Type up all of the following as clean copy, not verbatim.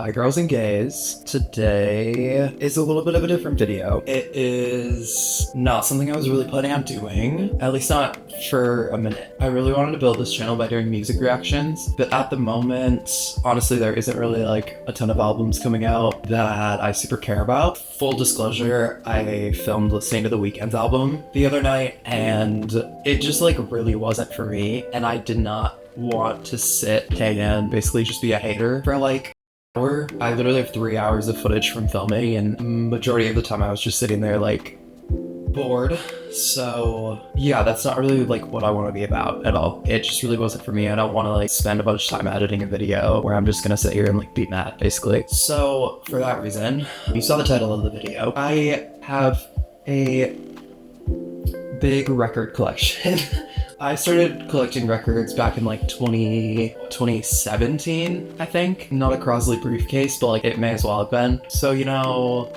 Hi girls and gays. Today is a little bit of a different video. It is not something I was really planning on doing, at least not for a minute. I really wanted to build this channel by doing music reactions, but at the moment, honestly, there isn't really like a ton of albums coming out that I super care about. Full disclosure, I filmed listening to The Weeknd's album the other night and it just like really wasn't for me, and I did not want to sit and basically just be a hater for like an hour. I literally have 3 hours of footage from filming, and majority of the time I was just sitting there like bored. So yeah, that's not really like what I want to be about at all. It just really wasn't for me. I don't want to like spend a bunch of time editing a video where I'm just gonna sit here and like be mad basically. So for that reason, you saw the title of the video. I have a big record collection. I started collecting records back in like 2017, I think. Not a Crosley briefcase, but like it may as well have been. So, you know,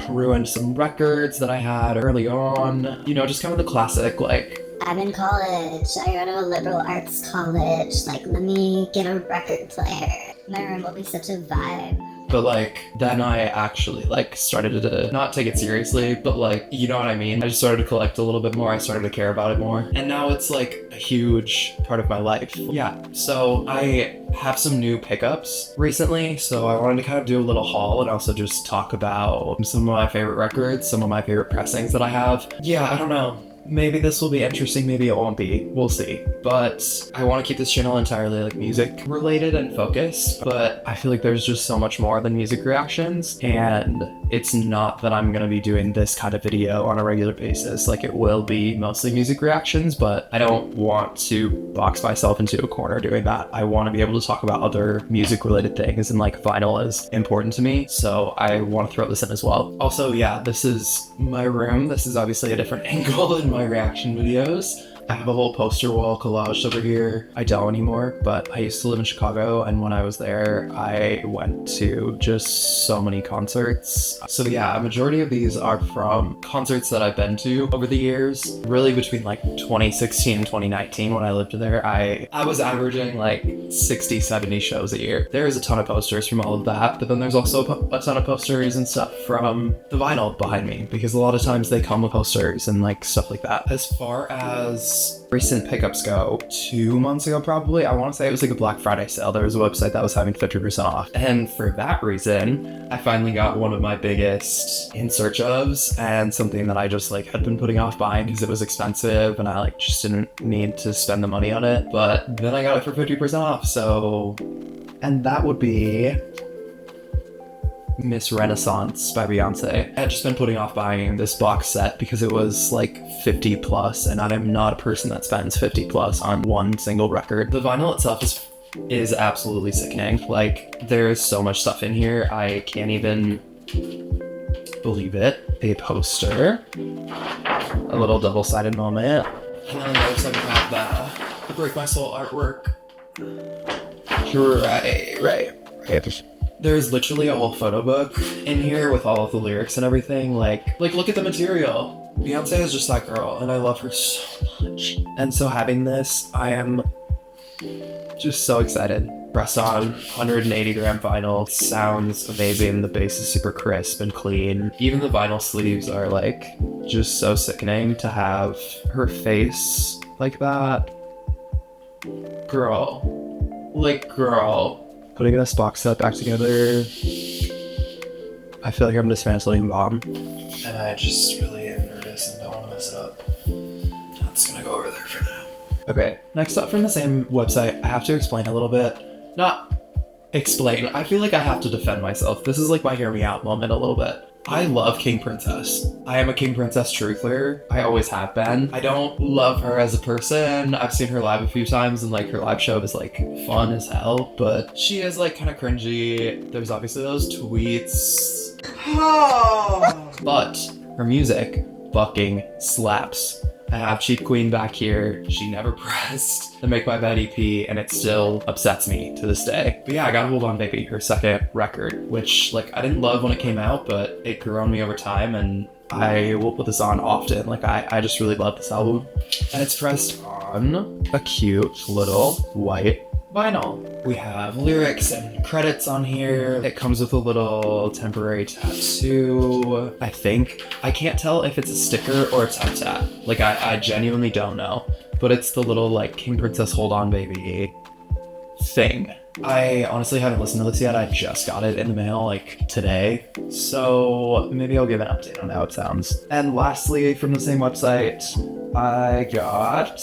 ruined some records that I had early on. You know, just kind of the classic, like, I'm in college, I go to a liberal arts college, like let me get a record player. My room will be such a vibe. but like then I actually like started to not take it seriously, but like, you know what I mean? I just started to collect a little bit more. I started to care about it more. And now it's like a huge part of my life. Yeah, so I have some new pickups recently, so I wanted to kind of do a little haul and also just talk about some of my favorite records, some of my favorite pressings that I have. Yeah, I don't know. Maybe this will be interesting, maybe it won't be. We'll see. But I want to keep this channel entirely like music related and focused, but I feel like there's just so much more than music reactions, and it's not that I'm going to be doing this kind of video on a regular basis. Like it will be mostly music reactions, but I don't want to box myself into a corner doing that. I want to be able to talk about other music related things, and like vinyl is important to me, so I want to throw this in as well. Also, yeah, this is my room. This is obviously a different angle in my reaction videos. I have a whole poster wall collage over here. I don't anymore, but I used to live in Chicago, and when I was there, I went to just so many concerts. So yeah, a majority of these are from concerts that I've been to over the years. Really between like 2016 and 2019 when I lived there, I was averaging like 60, 70 shows a year. There's a ton of posters from all of that, but then there's also a ton of posters and stuff from the vinyl behind me, because a lot of times they come with posters and like stuff like that. As far as recent pickups go, 2 months ago probably, I want to say it was like a Black Friday sale. There was a website that was having 50% off, and for that reason I finally got one of my biggest in search ofs, and something that I just like had been putting off buying because it was expensive and I like just didn't need to spend the money on it, but then I got it for 50% off. So, and that would be Miss Renaissance by Beyonce. I had just been putting off buying this box set because it was like 50 plus, and I am not a person that spends 50 plus on one single record. The vinyl itself is absolutely sickening. Like there's so much stuff in here, I can't even believe it. A poster, a little double-sided moment, and then on the other side we have the Break My Soul artwork. Right. There's literally a whole photo book in here with all of the lyrics and everything. Like look at the material. Beyonce is just that girl, and I love her so much. And so having this, I am just so excited. Press on 180 gram vinyl, sounds amazing. The bass is super crisp and clean. Even the vinyl sleeves are like just so sickening to have her face like that. Girl. Putting this box set back together, I feel like I'm dismantling Bomb, and I just really am nervous and don't want to mess it up. I'm just gonna go over there for now. Okay, next up from the same website, I have to explain a little bit. Not explain, I feel like I have to defend myself. This is like my hear me out moment a little bit. I love King Princess. I am a King Princess truther. I always have been. I don't love her as a person. I've seen her live a few times, and like her live show is like fun as hell, but she is like kind of cringy. There's obviously those tweets. But her music fucking slaps. I have Cheap Queen back here. She never pressed the Make My Bed EP, and it still upsets me to this day. But yeah, I got Hold On Baby, her second record, which like I didn't love when it came out, but it grew on me over time, and I will put this on often. Like I just really love this album. And it's pressed on a cute little white vinyl. We have lyrics and credits on here. It comes with a little temporary tattoo, I think. I can't tell if it's a sticker or a tap tat. Like, I genuinely don't know. But it's the little, like, King Princess Hold On Baby thing. I honestly haven't listened to this yet. I just got it in the mail, like, today. So maybe I'll give an update on how it sounds. And lastly, from the same website, I got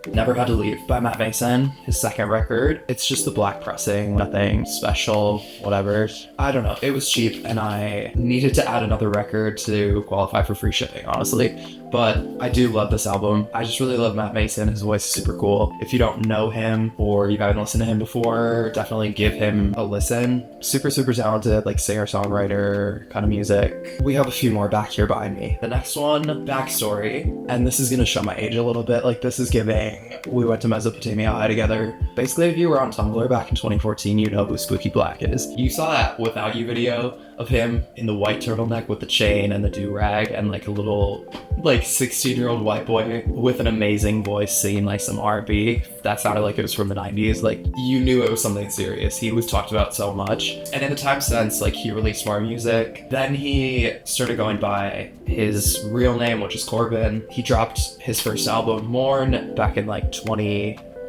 Never Had to Leave by Matt Mason, his second record. It's just the black pressing, nothing special, whatever. I don't know, it was cheap and I needed to add another record to qualify for free shipping, honestly. But I do love this album. I just really love Matt Mason. His voice is super cool. If you don't know him or you haven't listened to him before, definitely give him a listen. Super, super talented, like singer-songwriter kind of music. We have a few more back here behind me. The next one, backstory. And this is gonna show my age a little bit. Like, this is giving, we went to Mesopotamia High together. Basically, if you were on Tumblr back in 2014, you know who Spooky Black is. You saw that Without You video of him in the white turtleneck with the chain and the do-rag and like a little, like, 16-year-old white boy with an amazing voice singing like some R&B that sounded like it was from the 90s. Like, you knew it was something serious. He was talked about so much. And in the time since, like, he released more music. Then he started going by his real name, which is Corbin. He dropped his first album, Mourn, back in like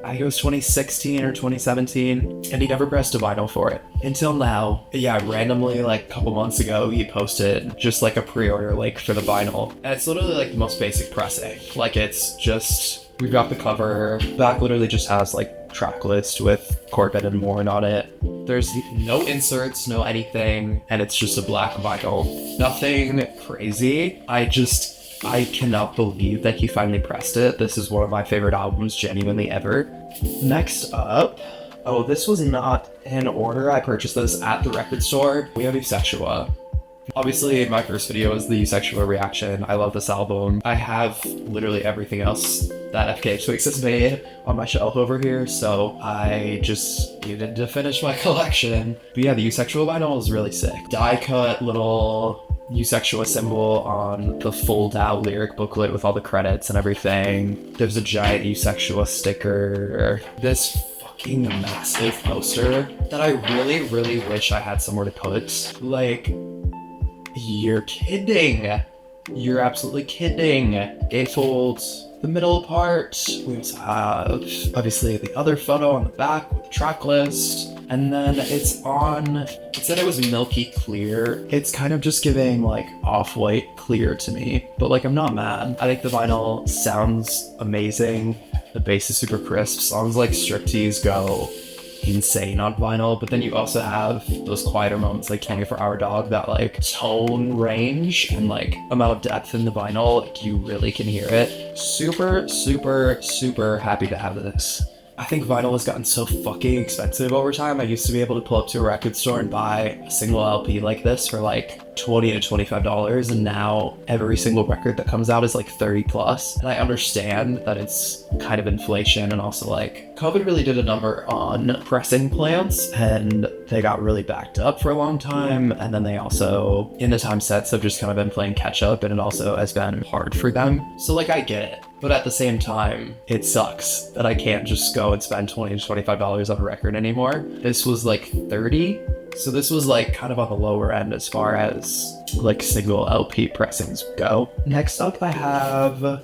I think it was 2016 or 2017, and he never pressed a vinyl for it. Until now, yeah, randomly, like a couple months ago, he posted just like a pre-order link for the vinyl. And it's literally like the most basic pressing. Like, it's just, we've got the cover. Back literally just has like track list with Corbin and Mourn on it. There's no inserts, no anything, and it's just a black vinyl. Nothing crazy. I cannot believe that he finally pressed it. This is one of my favorite albums, genuinely, ever. Next up, oh, this was not in order. I purchased this at the record store. We have Eusexua. Obviously, my first video is the Eusexua reaction. I love this album. I have literally everything else that FKA Twigs has made on my shelf over here, so I just needed to finish my collection. But yeah, the Eusexua vinyl is really sick. Die cut little Eusexua symbol on the fold out lyric booklet with all the credits and everything. There's a giant Eusexua sticker. This fucking massive poster that I really, really wish I had somewhere to put. Like, you're kidding. You're absolutely kidding. Gatefold. The middle part, we also have obviously the other photo on the back with the track list, and then it said it was milky clear. It's kind of just giving like off-white clear to me, but like, I'm not mad. I think the vinyl sounds amazing. The bass is super crisp. Songs like Striptease go insane on vinyl, but then you also have those quieter moments like 24-Hour Dog, that like tone range and like amount of depth in the vinyl, like you really can hear it. Super, super, super happy to have this. I think vinyl has gotten so fucking expensive over time. I used to be able to pull up to a record store and buy a single LP like this for like $20 to $25, and now every single record that comes out is like 30 plus. And I understand that it's kind of inflation, and also like COVID really did a number on pressing plants, and they got really backed up for a long time. And then they also, in the time sets, have just kind of been playing catch up, and it also has been hard for them. So like, I get it. But at the same time, it sucks that I can't just go and spend $20 to $25 on a record anymore. This was like 30. So this was like kind of on the lower end as far as like single LP pressings go. Next up, I have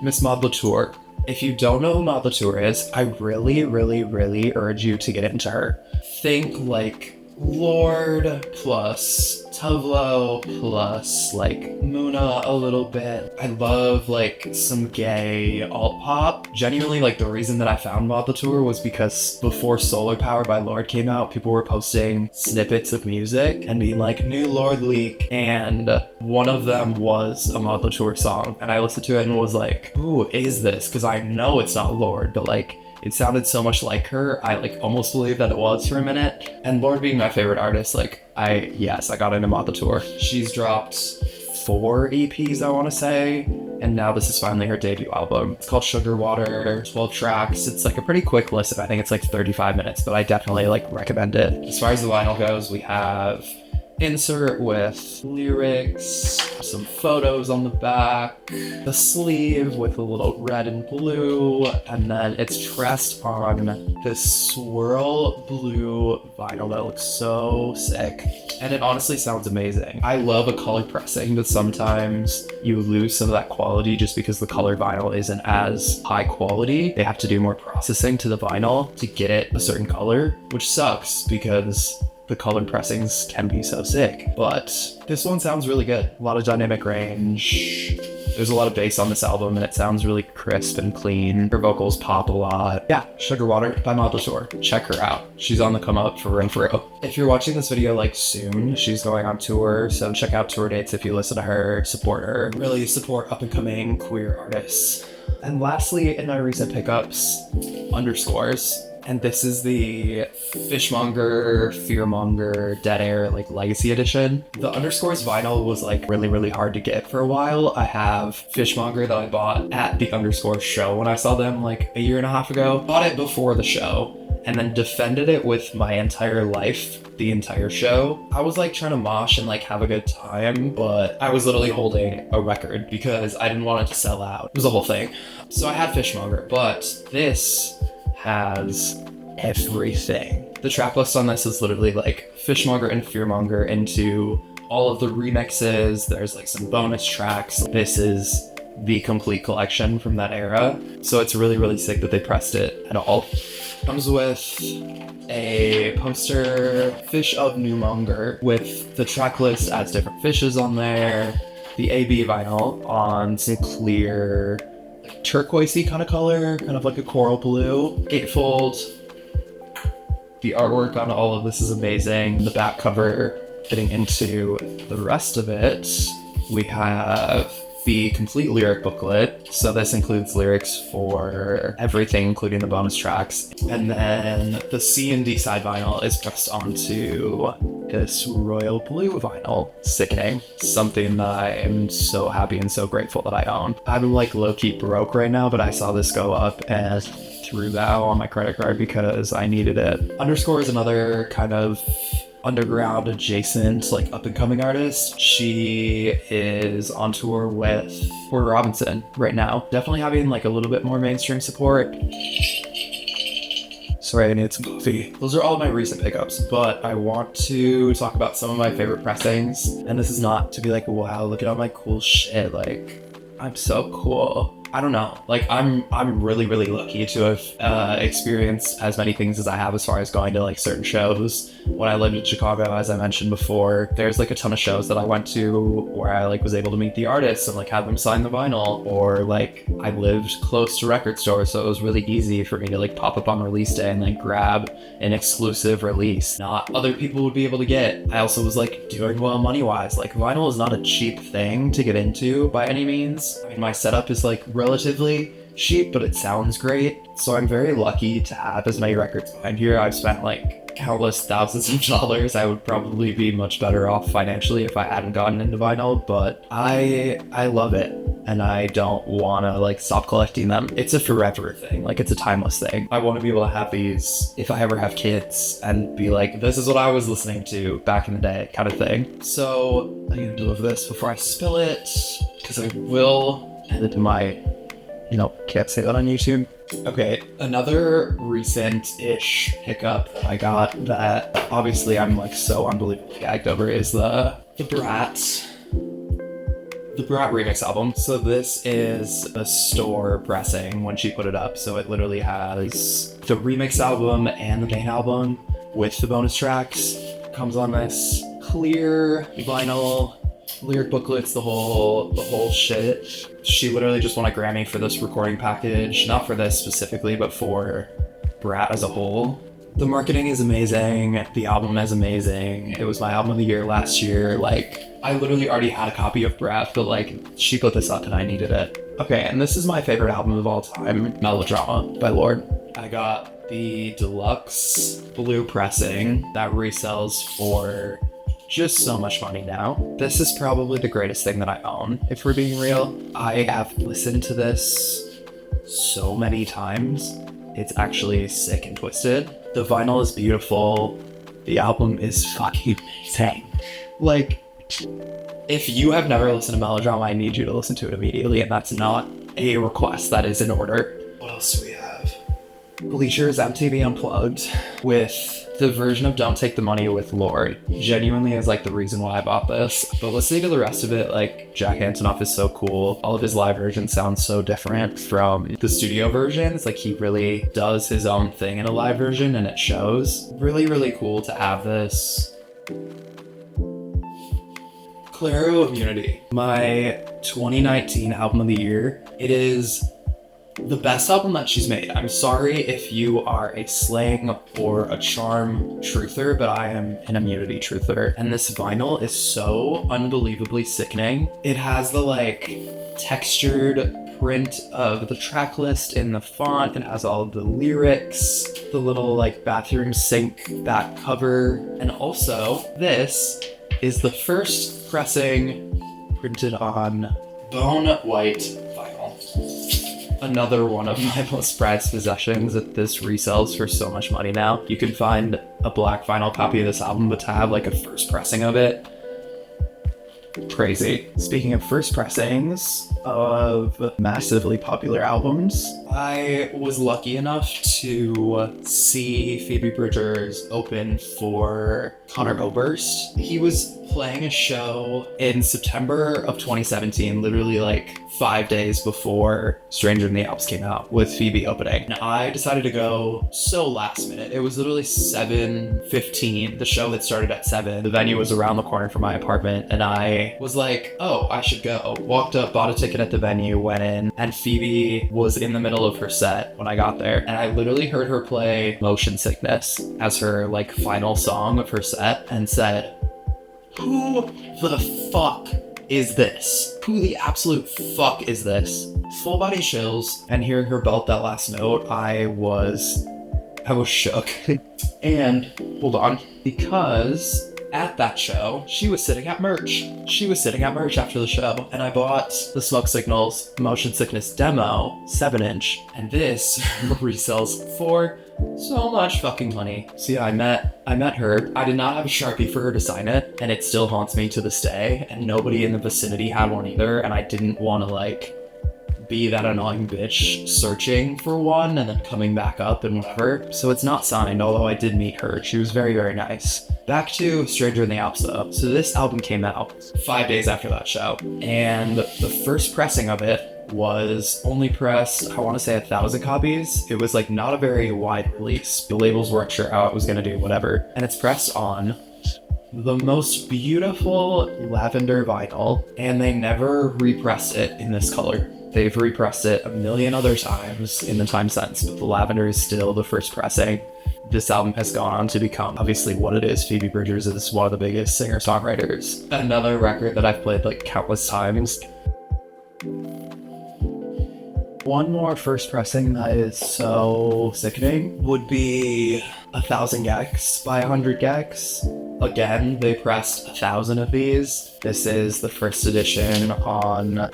Miss Maud Latour. If you don't know who Maud Latour is, I really, really, really urge you to get into her. Think like Lord plus Tuvlo plus like Muna a little bit. I love like some gay alt pop. Genuinely, like the reason that I found Maud Latour was because before Solar Power by Lord came out, people were posting snippets of music and being like, new Lord leak, and one of them was a Maud Latour song, and I listened to it and was like, who is this? Because I know it's not Lord, but like, it sounded so much like her, I like almost believed that it was for a minute. And Lord being my favorite artist, like I got into Maud Latour. She's dropped 4 EPs, I want to say, and now this is finally her debut album. It's called Sugar Water, 12 tracks. It's like a pretty quick listen. I think it's like 35 minutes, but I definitely like recommend it. As far as the vinyl goes, we have insert with lyrics, some photos on the back, the sleeve with a little red and blue, and then it's pressed on this swirl blue vinyl that looks so sick. And it honestly sounds amazing. I love a color pressing, but sometimes you lose some of that quality just because the color vinyl isn't as high quality. They have to do more processing to the vinyl to get it a certain color, which sucks because the colored pressings can be so sick. But this one sounds really good. A lot of dynamic range. There's a lot of bass on this album and it sounds really crisp and clean. Her vocals pop a lot. Yeah, Sugar Water by Montessor. Check her out. She's on the come up for Renfro. If you're watching this video like soon, she's going on tour, so check out tour dates if you listen to her, support her. Really support up and coming queer artists. And lastly, in my recent pickups, underscores. And this is the Fishmonger, Fearmonger, Dead Air, like Legacy Edition. The underscores vinyl was like really hard to get for a while. I have Fishmonger that I bought at the underscore show when I saw them like a year and a half ago. Bought it before the show and then defended it with my entire life, the entire show. I was like trying to mosh and like have a good time, but I was literally holding a record because I didn't want it to sell out. It was a whole thing. So I had Fishmonger, but this has everything. The track list on this is literally like Fishmonger and Fearmonger into all of the remixes. There's like some bonus tracks. This is the complete collection from that era. So it's really sick that they pressed it at all. Comes with a poster, Fish of Newmonger, with the track list as different fishes on there. The AB vinyl on some clear turquoisey kind of color, kind of like a coral blue. Gatefold. The artwork on all of this is amazing. The back cover, getting into the rest of it, we have the complete lyric booklet. So this includes lyrics for everything, including the bonus tracks. And then the C and D side vinyl is pressed onto this royal blue vinyl. Sickening. Something that I am so happy and so grateful that I own. I'm like low-key broke right now, but I saw this go up and threw that on my credit card because I needed it. Underscore is another kind of underground adjacent like up and coming artist. She is on tour with Porter Robinson right now. Definitely having like a little bit more mainstream support. Sorry, I need some coffee. Those are all of my recent pickups, but I want to talk about some of my favorite pressings. And this is not to be like, wow, look at all my cool shit. Like, I'm so cool. I don't know. Like, I'm really lucky to have experienced as many things as I have as far as going to like certain shows. When I lived in Chicago, as I mentioned before, there's like a ton of shows that I went to where I like was able to meet the artists and like have them sign the vinyl, or like I lived close to record stores, so it was really easy for me to like pop up on release day and like grab an exclusive release not other people would be able to get. I also was like doing well money wise. Like vinyl is not a cheap thing to get into by any means. I mean, my setup is like relatively cheap, but it sounds great. So I'm very lucky to have as many records behind here. I've spent like countless thousands of dollars. I would probably be much better off financially if I hadn't gotten into vinyl, but I love it and I don't want to like stop collecting them. It's a forever thing. Like it's a timeless thing. I want to be able to have these if I ever have kids and be like, this is what I was listening to back in the day kind of thing. So I need to move this before I spill it because I will add it to my, can't say that on YouTube. Okay, another recent-ish pickup I got that obviously I'm like so unbelievably gagged over is the Brat remix album. So this is a store pressing when she put it up. So it literally has the remix album and the main album with the bonus tracks. Comes on this clear vinyl. Lyric booklets, the whole shit. She literally just won a Grammy for this recording package, not for this specifically, but for Brat as a whole. The marketing is amazing, the album is amazing. It was my album of the year last year. Like, I literally already had a copy of Brat, but like, she put this up and I needed it. Okay, and this is my favorite album of all time, Melodrama by Lorde. I got the deluxe blue pressing that resells for just so much money now. This is probably the greatest thing that I own, if we're being real. I have listened to this so many times. It's actually sick and twisted. The vinyl is beautiful. The album is fucking amazing. Like, If you have never listened to Melodrama, I need you to listen to it immediately, and that's not a request, that is in order. What else do we have? Bleacher's MTV Unplugged with the version of Don't Take the Money with Lorde. Genuinely is like the reason why I bought this. But listening to the rest of it, like Jack Antonoff is so cool. All of his live versions sound so different from the studio versions. Like he really does his own thing in a live version and it shows. Really, really cool to have this. Claro Immunity, my 2019 album of the year. It is the best album that she's made. I'm sorry if you are a slang or a charm truther, but I am an immunity truther. And this vinyl is so unbelievably sickening. It has the like textured print of the track list in the font. It has all of the lyrics, the little like bathroom sink back cover. And also this is the first pressing printed on bone white vinyl. Another one of my most prized possessions that this resells for so much money now. You can find a black vinyl copy of this album, but to have like a first pressing of it, crazy. Speaking of first pressings of massively popular albums, I was lucky enough to see Phoebe Bridgers open for Conor Oberst. He was playing a show in September of 2017, literally like 5 days before Stranger in the Alps came out, with Phoebe opening. And I decided to go so last minute. It was literally 7:15. The show had started at 7. The venue was around the corner from my apartment, and I was like, oh, I should go. Walked up, bought a ticket at the venue, went in, and Phoebe was in the middle of her set when I got there. And I literally heard her play Motion Sickness as her like final song of her set and said, who the fuck is this? Who the absolute fuck is this? Full body chills, and hearing her belt that last note, I was shook. And hold on, because at that show, she was sitting at merch. She was sitting at merch after the show, and I bought the Smoke Signals Motion Sickness demo 7-inch, and this resells for so much fucking money. See, I met her. I did not have a Sharpie for her to sign it, and it still haunts me to this day, and nobody in the vicinity had one either, and I didn't want to like be that annoying bitch searching for one and then coming back up and whatever. So it's not signed, although I did meet her. She was very, very nice. Back to Stranger in the Alps though. So this album came out 5 days after that show, and the first pressing of it was only pressed, I want to say 1,000 copies. It was like not a very wide release. The labels weren't sure how it was going to do, whatever. And it's pressed on the most beautiful lavender vinyl, and they never repressed it in this color. They've repressed it a million other times in the time since, but the lavender is still the first pressing. This album has gone on to become obviously what it is. Phoebe Bridgers is one of the biggest singer-songwriters. Another record that I've played like countless times. One more first pressing that is so sickening would be 1,000 Gex by 100 Gex. Again, they pressed 1,000 of these. This is the first edition on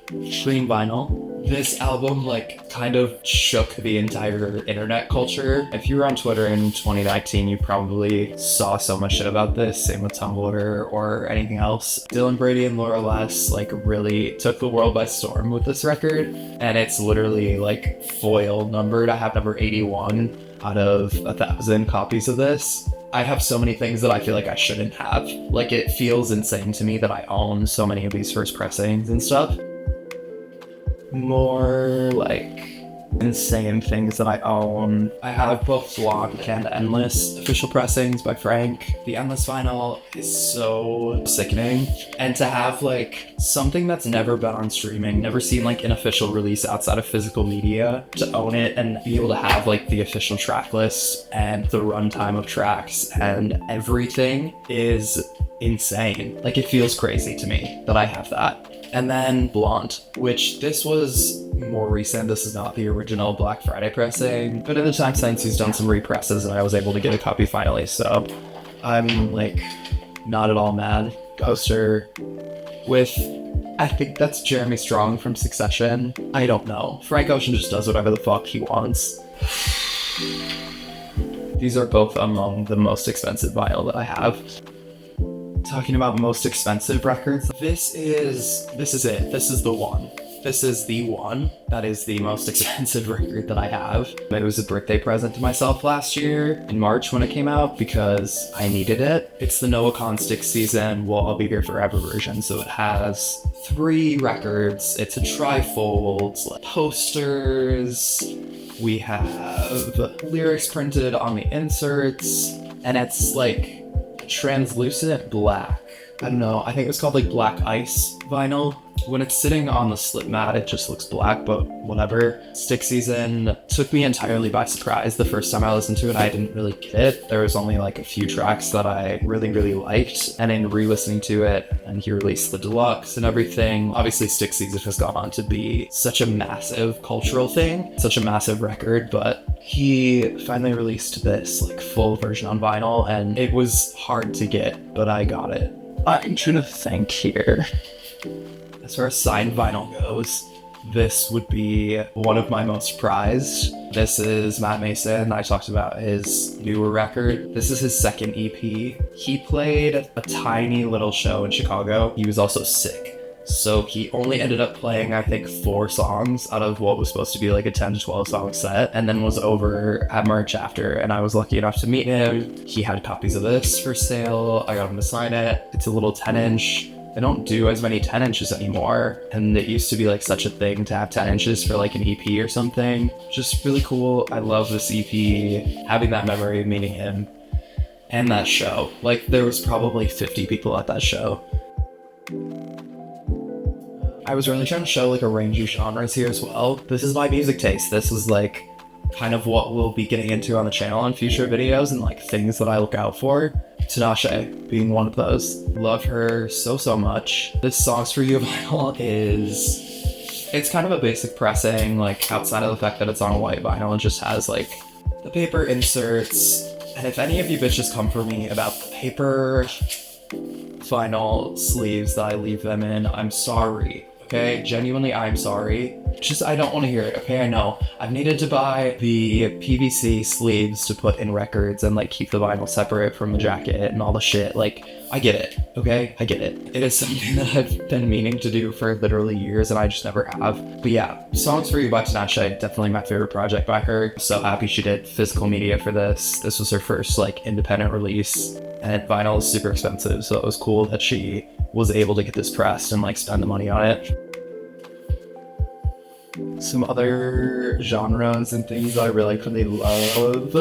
clean vinyl. This album like kind of shook the entire internet culture. If you were on Twitter in 2019, you probably saw so much shit about this. Same with Tumblr or anything else. Dylan Brady and Laura Les like really took the world by storm with this record, and it's literally like foil numbered. I have number 81 out of 1,000 copies of this. I have so many things that I feel like I shouldn't have. Like it feels insane to me that I own so many of these first pressings and stuff. More like insane things that I own. I have both Blanc and Endless official pressings by Frank. The Endless vinyl is so sickening, and to have like something that's never been on streaming, never seen like an official release outside of physical media, to own it and be able to have like the official track list and the runtime of tracks and everything is insane. Like it feels crazy to me that I have that. And then Blonde, which this was more recent. This is not the original Black Friday pressing, but in the time since he's done some represses and I was able to get a copy finally, so I'm like not at all mad. Ghoster with, I think that's Jeremy Strong from Succession. I don't know. Frank Ocean just does whatever the fuck he wants. These are both among the most expensive vinyl that I have. Talking about most expensive records, this is it. This is the one. This is the one that is the most expensive record that I have. It was a birthday present to myself last year in March when it came out because I needed it. It's the Noah Kahan Sticks Season Will All Be Here Forever version. So it has 3 records. It's a trifold, like posters. We have lyrics printed on the inserts, and it's like translucent black. I don't know, I think it's called like black ice vinyl. When it's sitting on the slip mat, it just looks black, but whatever. Stick Season took me entirely by surprise. The first time I listened to it, I didn't really get it. There was only like a few tracks that I really, really liked. And in re-listening to it, and he released the deluxe and everything, obviously Stick Season has gone on to be such a massive cultural thing, such a massive record, but he finally released this like full version on vinyl, and it was hard to get, but I got it. I'm trying to think here. As far as signed vinyl goes, this would be one of my most prized. This is Matt Mason. I talked about his newer record. This is his second EP. He played a tiny little show in Chicago. He was also sick. So he only ended up playing, I think, 4 songs out of what was supposed to be like a 10 to 12 song set, and then was over at merch after, and I was lucky enough to meet him. He had copies of this for sale. I got him to sign it. It's a little 10-inch. They don't do as many 10 inches anymore, and it used to be like such a thing to have 10 inches for like an EP or something. Just really cool. I love this EP, having that memory of meeting him and that show. Like, there was probably 50 people at that show. I was really trying to show like a range of genres here as well. This is my music taste. This is like kind of what we'll be getting into on the channel in future videos, and like things that I look out for. Tinashe being one of those. Love her so much. This Songs For You vinyl it's kind of a basic pressing, like outside of the fact that it's on a white vinyl, it just has like the paper inserts. And if any of you bitches come for me about the paper vinyl sleeves that I leave them in, I'm sorry. Okay, genuinely, I'm sorry. Just, I don't want to hear it, okay? I know. I've needed to buy the PVC sleeves to put in records and, like, keep the vinyl separate from the jacket and all the shit. Like, I get it, okay? I get it. It is something that I've been meaning to do for literally years, and I just never have. But yeah, Songs For You by Tinashe, definitely my favorite project by her. So happy she did physical media for this. This was her first, like, independent release, and vinyl is super expensive, so it was cool that she was able to get this pressed and, like, spend the money on it. Some other genres and things that I really love.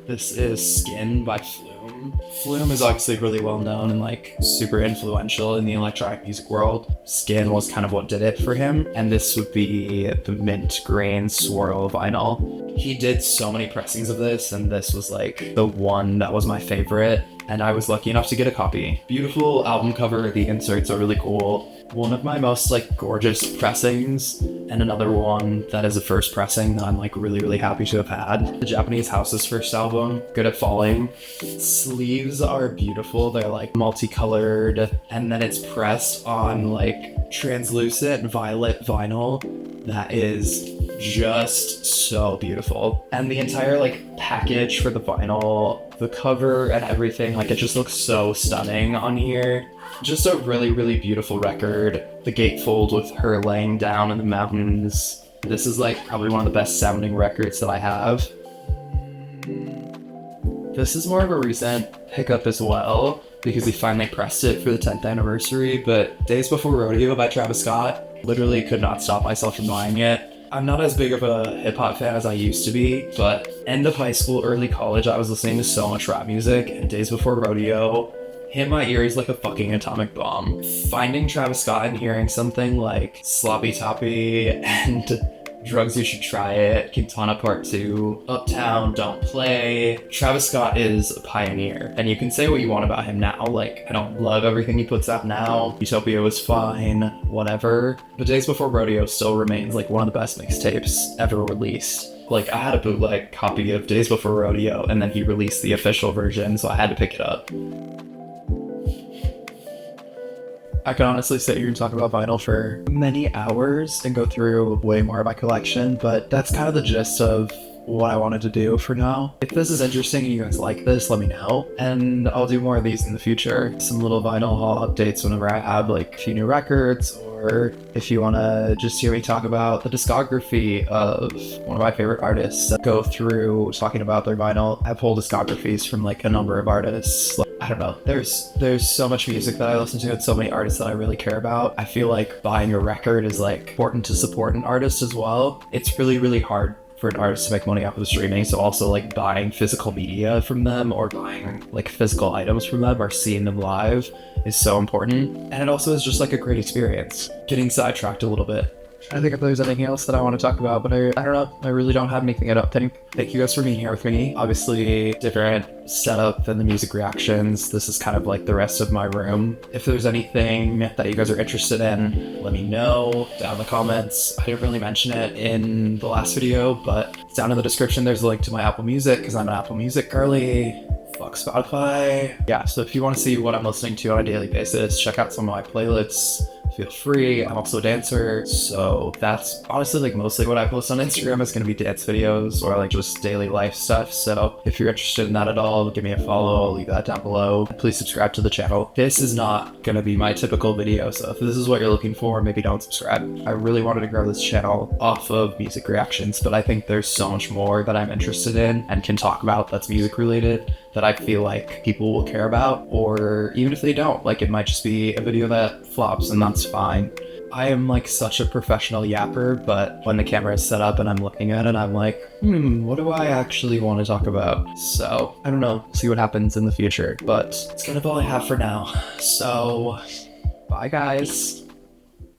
This is Skin by Flume. Flume is obviously really well known and like super influential in the electronic music world. Skin was kind of what did it for him, and this would be the mint green swirl vinyl. He did so many pressings of this, and this was like the one that was my favorite, and I was lucky enough to get a copy. Beautiful album cover, the inserts are really cool. One of my most like gorgeous pressings, and another one that is a first pressing that I'm like really happy to have had. The Japanese House's first album, Good at Falling. Sleeves are beautiful, they're like multicolored, and then it's pressed on like translucent violet vinyl that is just so beautiful. And the entire like package for the vinyl, the cover and everything, like it just looks so stunning on here. Just a really beautiful record. The gatefold with her laying down in the mountains. This is like probably one of the best sounding records that I have. This is more of a recent pickup as well, because he finally pressed it for the 10th anniversary, but Days Before Rodeo by Travis Scott. Literally could not stop myself from buying it. I'm not as big of a hip-hop fan as I used to be, but end of high school, early college, I was listening to so much rap music, and Days Before Rodeo hit my ears like a fucking atomic bomb. Finding Travis Scott and hearing something like Sloppy Toppy and Drugs You Should Try It, Quintana Part 2, Uptown, Don't Play. Travis Scott is a pioneer, and you can say what you want about him now. Like, I don't love everything he puts out now. Utopia was fine, whatever. But Days Before Rodeo still remains like one of the best mixtapes ever released. Like, I had a bootleg copy of Days Before Rodeo, and then he released the official version, so I had to pick it up. I could honestly sit here and talk about vinyl for many hours and go through way more of my collection, but that's kind of the gist of what I wanted to do for now. If this is interesting and you guys like this, let me know, and I'll do more of these in the future. Some little vinyl haul updates whenever I have like a few new records, or if you want to just hear me talk about the discography of one of my favorite artists, go through talking about their vinyl. I have whole discographies from like a number of artists. Like, I don't know, there's so much music that I listen to and so many artists that I really care about. I feel like buying a record is like important to support an artist as well. It's really hard for an artist to make money off of streaming, so also like buying physical media from them or buying like physical items from them or seeing them live is so important. And it also is just like a great experience. Getting sidetracked a little bit. I think if there's anything else that I want to talk about, but I don't know. I really don't have anything I don't think. Thank you guys for being here with me. Obviously, different setup than the music reactions. This is kind of like the rest of my room. If there's anything that you guys are interested in, let me know down in the comments. I didn't really mention it in the last video, but down in the description, there's a link to my Apple Music because I'm an Apple Music girly. Fuck Spotify. Yeah, so if you want to see what I'm listening to on a daily basis, check out some of my playlists. Feel free. I'm also a dancer, so that's honestly like mostly what I post on Instagram is going to be dance videos or like just daily life stuff. So if you're interested in that at all, give me a follow. I'll leave that down below. Please subscribe to the channel. This is not going to be my typical video, so if this is what you're looking for, maybe don't subscribe. I really wanted to grow this channel off of music reactions, but I think there's so much more that I'm interested in and can talk about that's music related that I feel like people will care about, or even if they don't, like it might just be a video that flops and that's fine. I am like such a professional yapper, but when the camera is set up and I'm looking at it, I'm like, what do I actually want to talk about? So I don't know, see what happens in the future, but it's kind of all I have for now. So bye guys.